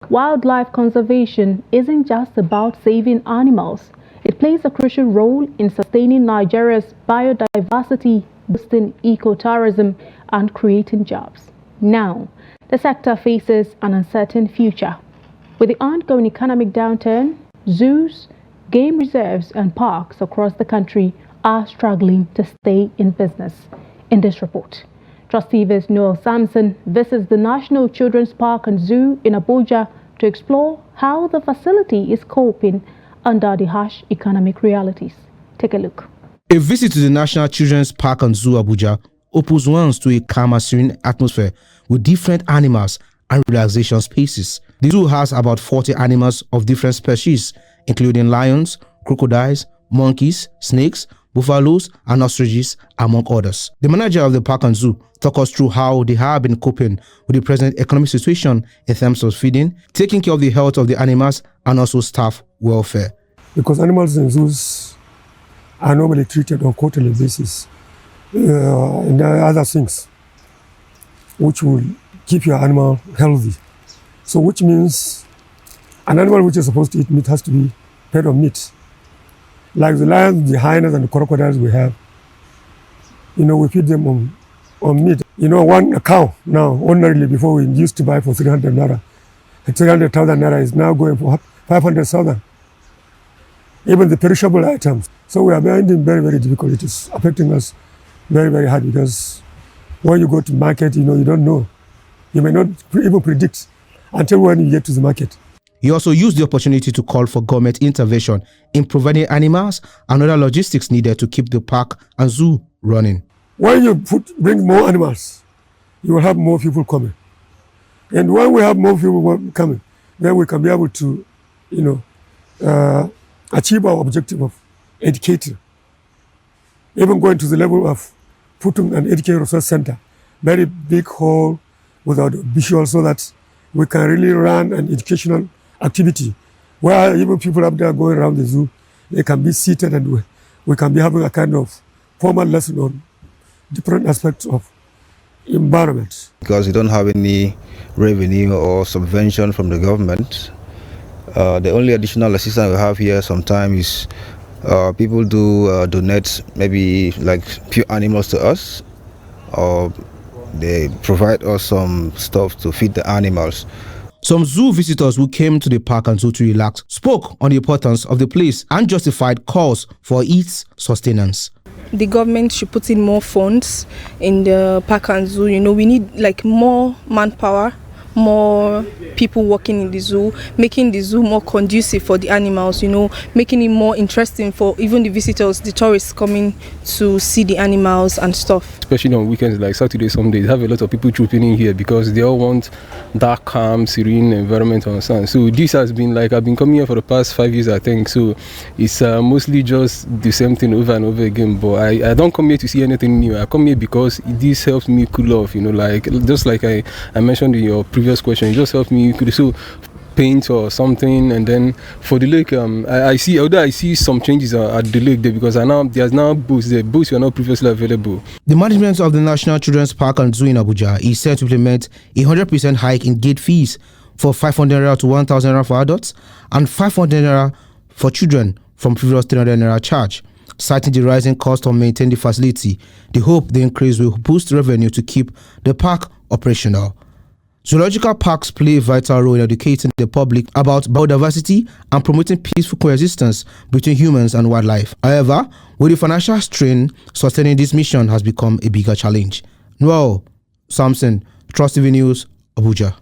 Wildlife conservation isn't just about saving animals. It plays a crucial role in sustaining Nigeria's biodiversity, boosting ecotourism, and creating jobs. Now, the sector faces an uncertain future. With the ongoing economic downturn, zoos, game reserves, and parks across the country are struggling to stay in business. In this report, Trustee Noel Samson visits the National Children's Park and Zoo in Abuja to explore how the facility is coping under the harsh economic realities. Take a look. A visit to the National Children's Park and Zoo Abuja opens ones to a calmer, serene atmosphere with different animals and relaxation spaces. The zoo has about 40 animals of different species, including lions, crocodiles, monkeys, snakes, buffaloes, and ostriches, among others. The manager of the park and zoo took us through how they have been coping with the present economic situation in terms of feeding, taking care of the health of the animals, and also staff welfare. Because animals in zoos are normally treated on quarterly basis, and there are other things which will keep your animal healthy. So which means an animal which is supposed to eat meat has to be fed on meat. Like the lions, the hyenas, and the crocodiles we have, we feed them on meat. A cow now, ordinarily before we used to buy for 300 naira, 300,000 naira is now going for 500,000. Even the perishable items. So we are finding very, very difficult. It is affecting us very, very hard because when you go to market, you don't know. You may not even predict until when you get to the market. He also used the opportunity to call for government intervention in providing animals and other logistics needed to keep the park and zoo running. When you bring more animals, you will have more people coming. And when we have more people coming, then we can be able to, achieve our objective of educating. Even going to the level of putting an education research center, very big hall without visual, so that we can really run an educational activity where even people up there going around the zoo, they can be seated and we can be having a kind of formal lesson on different aspects of environment. Because we don't have any revenue or subvention from the government, the only additional assistance we have here sometimes is people do donate maybe like few animals to us, or they provide us some stuff to feed the animals. Some zoo visitors who came to the park and zoo to relax spoke on the importance of the place and justified calls for its sustenance. The government should put in more funds in the park and zoo. We need more manpower, more people working in the zoo, making the zoo more conducive for the animals, making it more interesting for even the visitors, the tourists coming to see the animals and stuff. Especially on weekends like Saturday, Sunday, have a lot of people trooping in here because they all want that calm, serene environment on sun. So this has been I've been coming here for the past 5 years, I think. So it's mostly just the same thing over and over again. But I don't come here to see anything new. I come here because this helps me cool off, just like I mentioned in your previous question, it just helps me cool. So paint or something, and then for the lake, I see some changes at the lake there because there's now boats there. Boats were not previously available. The management of the National Children's Park and Zoo in Abuja is set to implement a 100% hike in gate fees for 500 naira to 1,000 naira for adults and 500 naira for children from previous 300 naira charge. Citing the rising cost of maintaining the facility, they hope the increase will boost revenue to keep the park operational. Zoological parks play a vital role in educating the public about biodiversity and promoting peaceful coexistence between humans and wildlife. However, with the financial strain, sustaining this mission has become a bigger challenge. Noel Samson, Trust TV News, Abuja.